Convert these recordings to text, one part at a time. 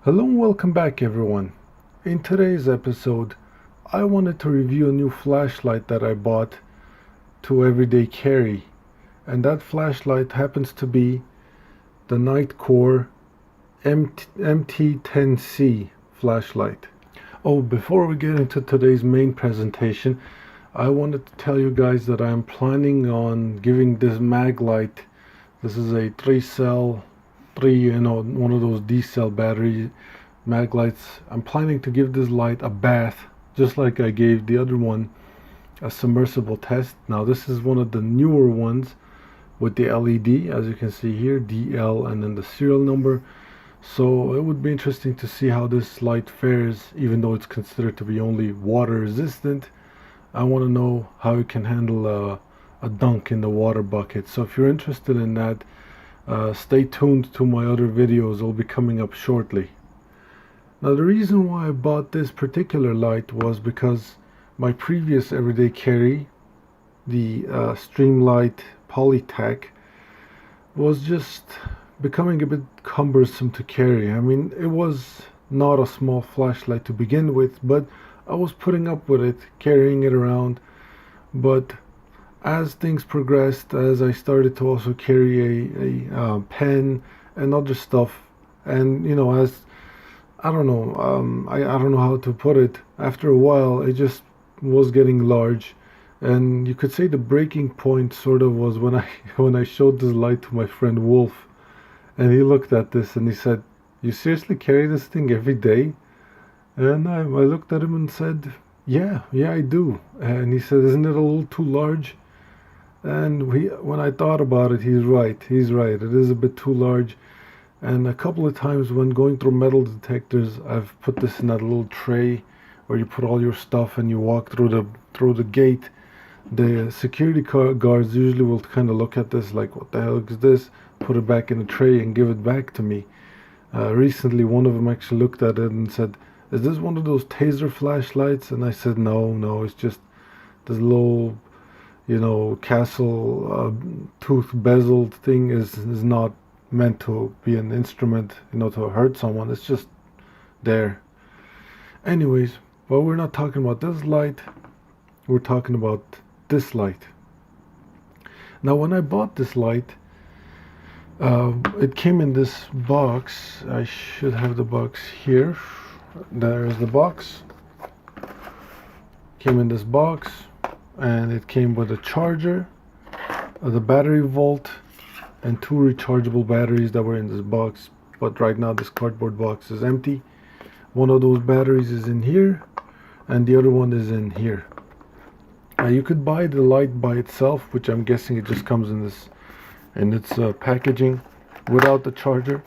Hello and welcome back everyone. In today's episode, I wanted to review a new flashlight that I bought to everyday carry. And that flashlight happens to be the Nitecore MT10C flashlight. Oh, before we get into today's main presentation, I wanted to tell you guys that I'm planning on giving this mag light. This is a 3-cell, one of those D-cell battery mag lights. I'm planning to give this light a bath, just like I gave the other one a submersible test. Now this is one of the newer ones with the LED, as you can see here, DL and then the serial number. So it would be interesting to see how this light fares, even though it's considered to be only water resistant. I want to know how it can handle a dunk in the water bucket. So if you're interested in that, stay tuned to my other videos. They'll be coming up shortly. Now the reason why I bought this particular light was because my previous everyday carry, the Streamlight Polytac, was just becoming a bit cumbersome to carry. I mean, it was not a small flashlight to begin with, but I was putting up with it, carrying it around. But as things progressed, as I started to also carry a pen and other stuff, and as I don't know, I don't know how to put it. After a while, it just was getting large, and you could say the breaking point sort of was when I showed this light to my friend Wolf, and he looked at this and he said, "You seriously carry this thing every day?" And I looked at him and said, yeah, I do. And he said, "Isn't it a little too large?" And when I thought about it, he's right. It is a bit too large. And a couple of times when going through metal detectors, I've put this in that little tray where you put all your stuff and you walk through the gate. The security guards usually will kind of look at this like, "What the hell is this?" Put it back in the tray and give it back to me. Recently, one of them actually looked at it and said, "Is this one of those taser flashlights?" And I said, no, it's just this little, castle tooth bezeled thing is not meant to be an instrument, to hurt someone. It's just there. Anyways, but we're not talking about this light. We're talking about this light. Now, when I bought this light, it came in this box. I should have the box here. There's the box. Came in this box, and it came with a charger, the battery vault, and 2 rechargeable batteries that were in this box. But right now this cardboard box is empty. One of those batteries is in here, and the other one is in here. You could buy the light by itself, which I'm guessing it just comes in its packaging without the charger.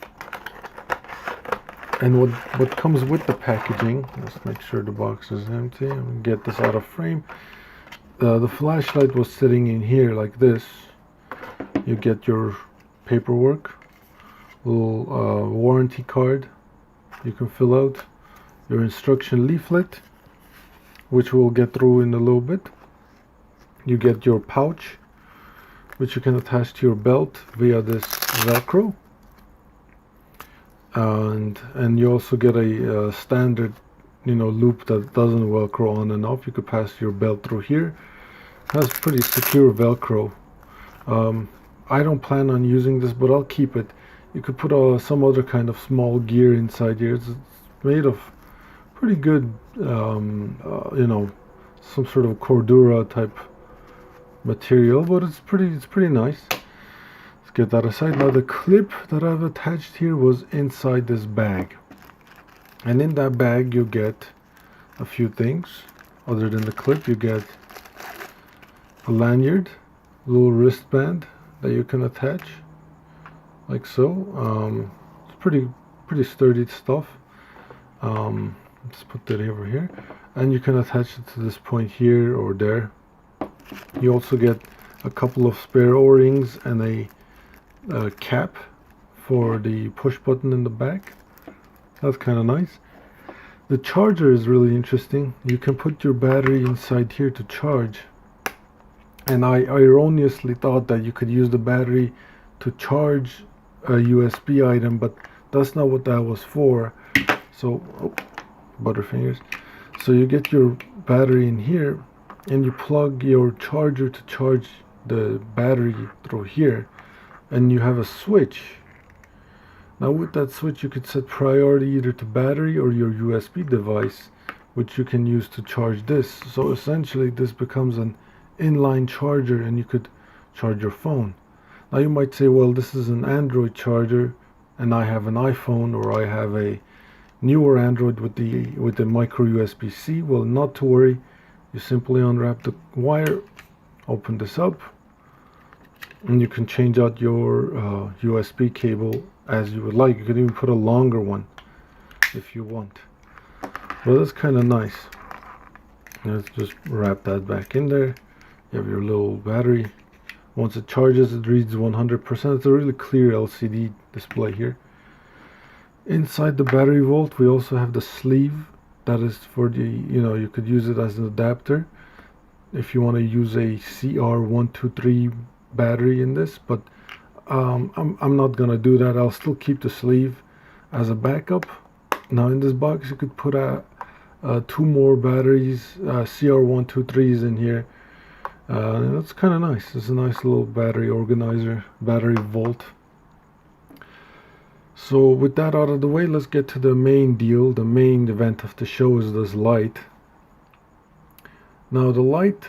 And what comes with the packaging, let's make sure the box is empty. I'm gonna get this out of frame. The flashlight was sitting in here like this. You get your paperwork, little warranty card you can fill out, your instruction leaflet, which we'll get through in a little bit. You get your pouch, which you can attach to your belt via this Velcro. And you also get a standard loop that doesn't Velcro on and off. You could pass your belt through here. It has pretty secure Velcro. I don't plan on using this, but I'll keep it. You could put some other kind of small gear inside here. It's made of pretty good some sort of Cordura type material, but it's pretty nice. Get that aside. Now the clip that I've attached here was inside this bag, and in that bag you get a few things. Other than the clip, you get a lanyard, a little wristband that you can attach like so. It's pretty sturdy stuff. Let's put that over here, and you can attach it to this point here or there. You also get a couple of spare O-rings and a cap for the push button in the back. That's kind of nice. The charger is really interesting. You can put your battery inside here to charge, and I erroneously thought that you could use the battery to charge a USB item, but that's not what that was for. So, oh, butterfingers. So you get your battery in here, and you plug your charger to charge the battery through here, and you have a switch. Now with that switch you could set priority either to battery or your USB device, which you can use to charge this. So essentially this becomes an inline charger, and you could charge your phone. Now you might say, well, this is an Android charger and I have an iPhone, or I have a newer Android with the micro USB-C. Well, not to worry. You simply unwrap the wire, open this up, and you can change out your USB cable as you would like. You could even put a longer one if you want. Well, that's kind of nice. Let's just wrap that back in there. You have your little battery. Once it charges, it reads 100%. It's a really clear LCD display here. Inside the battery vault, we also have the sleeve. That is for the, you could use it as an adapter if you want to use a CR123 battery in this, but I'm not gonna do that. I'll still keep the sleeve as a backup. Now in this box you could put two more batteries, CR123s in here. That's kind of nice. It's a nice little battery organizer, battery vault. So with that out of the way, let's get to the main deal. The main event of the show is this light. Now the light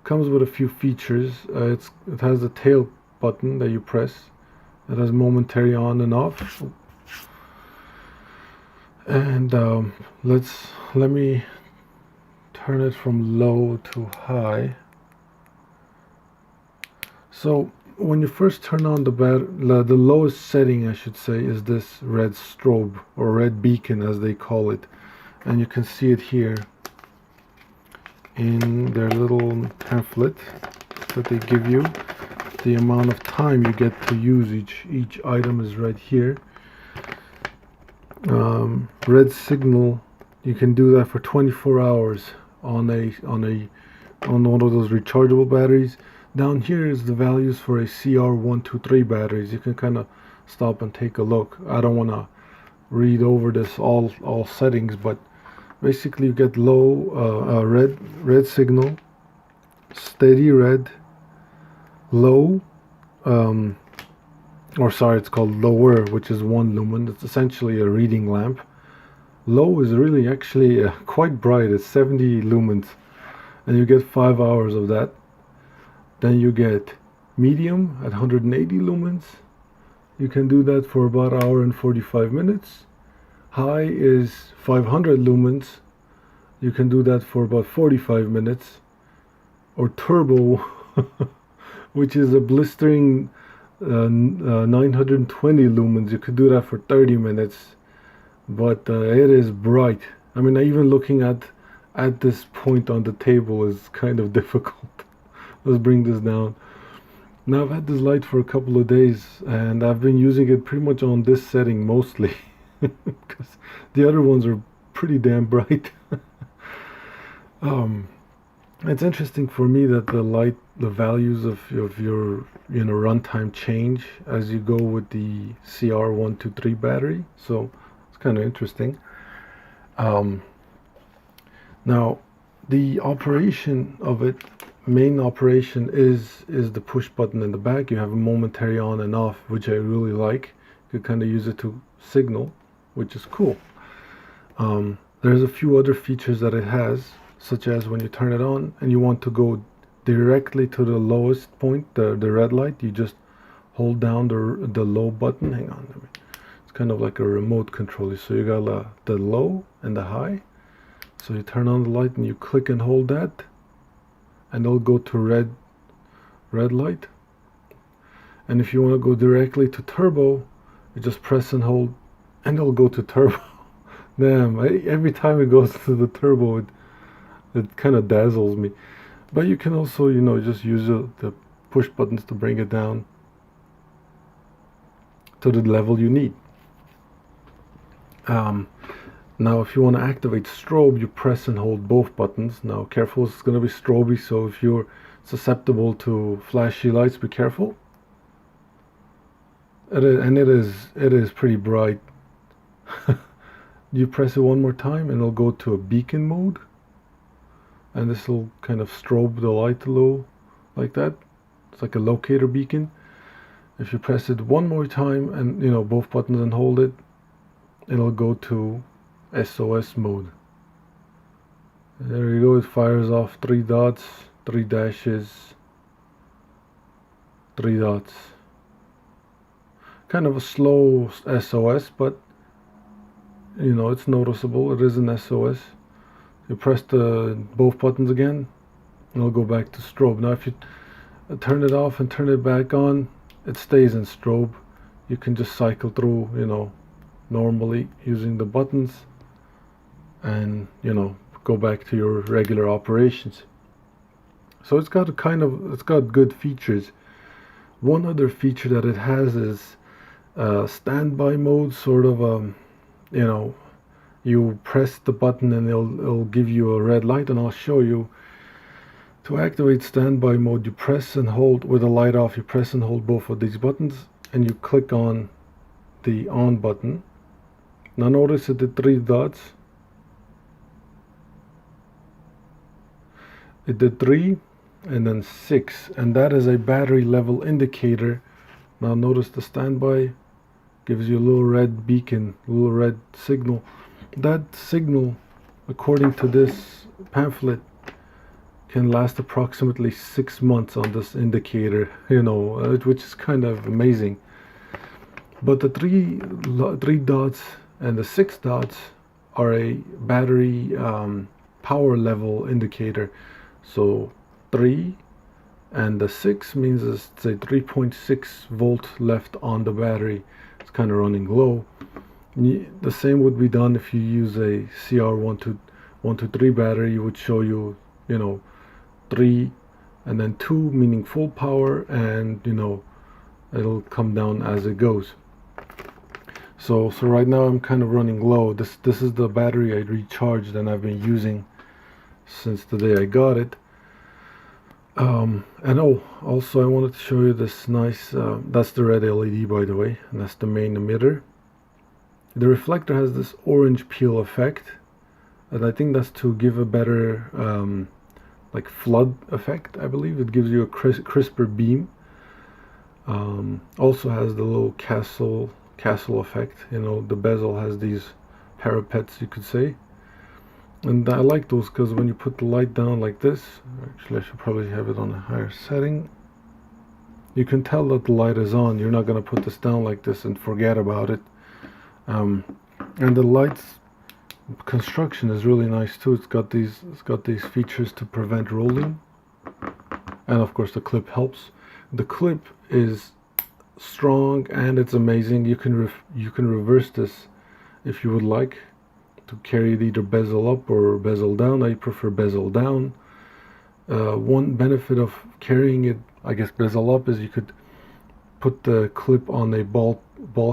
comes with a few features. It has the tail button that you press. It has momentary on and off. And let me turn it from low to high. So when you first turn on the lowest setting, I should say, is this red strobe, or red beacon as they call it, and you can see it here in their little pamphlet that they give you. The amount of time you get to use each item is right here. Red signal, you can do that for 24 hours on one of those rechargeable batteries. Down here is the values for a CR123 batteries. You can kind of stop and take a look. I don't want to read over this all settings, but basically you get low red signal, steady red, low, it's called lower, which is 1 lumen. It's essentially a reading lamp. Low is really actually quite bright. It's 70 lumens, and you get 5 hours of that. Then you get medium at 180 lumens. You can do that for about an hour and 45 minutes. High is 500 lumens. You can do that for about 45 minutes. Or turbo, which is a blistering 920 lumens. You could do that for 30 minutes. But it is bright. I mean, even looking at this point on the table is kind of difficult. Let's bring this down. Now I've had this light for a couple of days, and I've been using it pretty much on this setting mostly, because the other ones are pretty damn bright. It's interesting for me that the values of your runtime change as you go with the CR123 battery. So it's kind of interesting. Now the operation of it, main operation is the push button in the back. You have a momentary on and off, which I really like. You kind of use it to signal, which is cool. There's a few other features that it has, such as when you turn it on and you want to go directly to the lowest point, the red light, you just hold down the low button. Hang on, it's kind of like a remote control. So you got the low and the high. So you turn on the light and you click and hold that, and it'll go to red light. And if you want to go directly to turbo, you just press and hold, and it'll go to turbo. Damn, every time it goes to the turbo, it kind of dazzles me. But you can also, just use the push buttons to bring it down to the level you need. Now if you want to activate strobe, you press and hold both buttons. Now careful, it's going to be stroby, so if you're susceptible to flashy lights, be careful. It is pretty bright. you press it one more time and it'll go to a beacon mode, and this will kind of strobe the light a little like that. It's like a locator beacon. If you press it one more time and both buttons and hold it, it'll go to SOS mode. There you go, it fires off 3 dots, 3 dashes, 3 dots. Kind of a slow SOS, but it's noticeable. It is an SOS. You press both buttons again, and it'll go back to strobe. Now if you turn it off and turn it back on, it stays in strobe. You can just cycle through, normally using the buttons, and go back to your regular operations. So it's got good features. One other feature that it has is standby mode, sort of. You press the button and it'll give you a red light, and I'll show you. To activate standby mode, you press and hold with the light off. You press and hold both of these buttons, and you click on the on button. Now notice it did 3 dots. It did 3 and then 6, and that is a battery level indicator. Now notice the standby gives you a little red beacon, a little red signal. That signal, according to this pamphlet, can last approximately 6 months on this indicator, which is kind of amazing. But the 3 dots and the 6 dots are a battery power level indicator. So 3 and the 6 means it's a 3.6 volt left on the battery. It's kind of running low. The same would be done if you use a CR123 battery. You would show you 3 and then 2 meaning full power, and it'll come down as it goes. So right now I'm kind of running low. This is the battery I recharged and I've been using since the day I got it. And also I wanted to show you this nice, that's the red LED, by the way, and that's the main emitter. The reflector has this orange peel effect, and I think that's to give a better like flood effect. I believe it gives you a crisper beam. Also has the little castle effect. The bezel has these parapets, you could say. And I like those because when you put the light down like this, actually I should probably have it on a higher setting, you can tell that the light is on. You're not going to put this down like this and forget about it. And the light's construction is really nice too. It's got these features to prevent rolling, and of course the clip helps. The clip is strong and it's amazing. You can reverse this if you would like to carry it either bezel up or bezel down. I prefer bezel down. One benefit of carrying it, I guess, bezel up is you could put the clip on a ball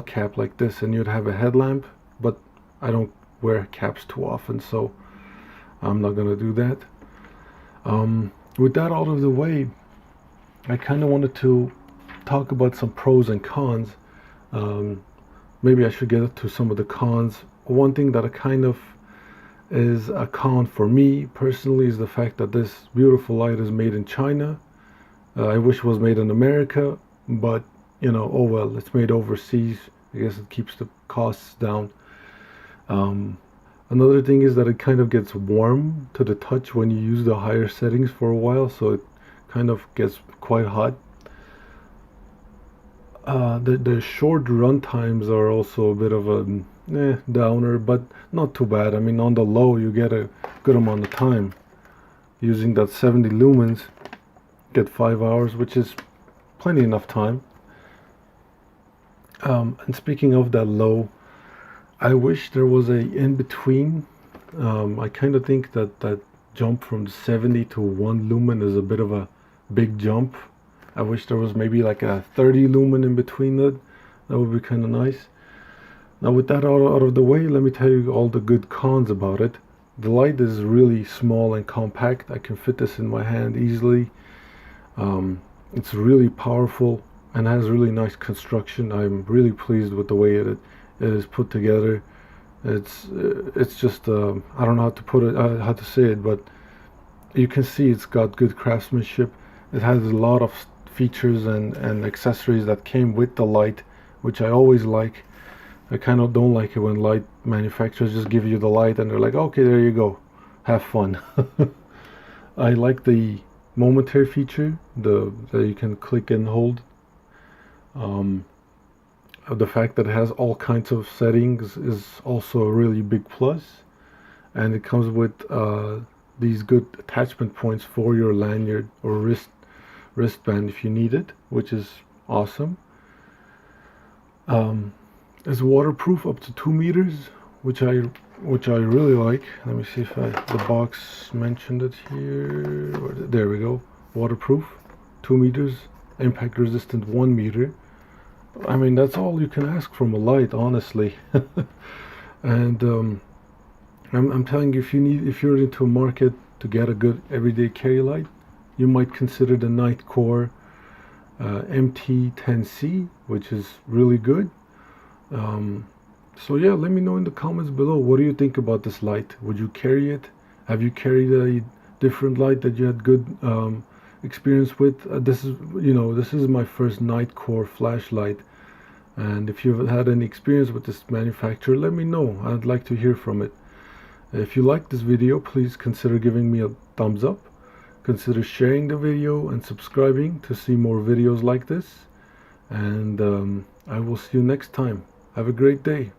cap like this and you'd have a headlamp, but I don't wear caps too often, so I'm not gonna do that. With that out of the way, I kind of wanted to talk about some pros and cons. Maybe I should get to some of the cons. One thing that is a con for me personally is the fact that this beautiful light is made in China. I wish it was made in America, but oh well, it's made overseas. I guess it keeps the costs down. Another thing is that it kind of gets warm to the touch when you use the higher settings for a while, so it kind of gets quite hot. The short run times are also a bit of a downer, but not too bad. I mean, on the low you get a good amount of time. Using that 70 lumens, get 5 hours, which is plenty enough time. And speaking of that low, I wish there was a in between. I kind of think that jump from 70 to 1 lumen is a bit of a big jump. I wish there was maybe like a 30 lumen in between it. That would be kind of nice. Now with that out of the way, let me tell you all the good cons about it. The light is really small and compact. I can fit this in my hand easily. It's really powerful and has really nice construction. I'm really pleased with the way it is put together. It's just I don't know how to put it, how to say it, but you can see it's got good craftsmanship. It has a lot of features and accessories that came with the light, which I always like. I kind of don't like it when light manufacturers just give you the light and they're like, okay, there you go, have fun. I like the momentary feature, that you can click and hold. The fact that it has all kinds of settings is also a really big plus, and it comes with these good attachment points for your lanyard or wristband if you need it, which is awesome. It's waterproof up to 2 meters, which I really like. Let me see if the box mentioned it here. There we go. Waterproof, 2 meters, impact resistant 1 meter. I mean, that's all you can ask from a light, honestly. And I'm telling you, if you're into a market to get a good everyday carry light, you might consider the Nitecore MT10C, which is really good. So yeah, let me know in the comments below, what do you think about this light? Would you carry it? Have you carried a different light that you had good experience with? This is my first Nitecore flashlight, and if you've had any experience with this manufacturer, let me know. I'd like to hear from it. If you like this video, please consider giving me a thumbs up. Consider sharing the video and subscribing to see more videos like this. And I will see you next time. Have a great day.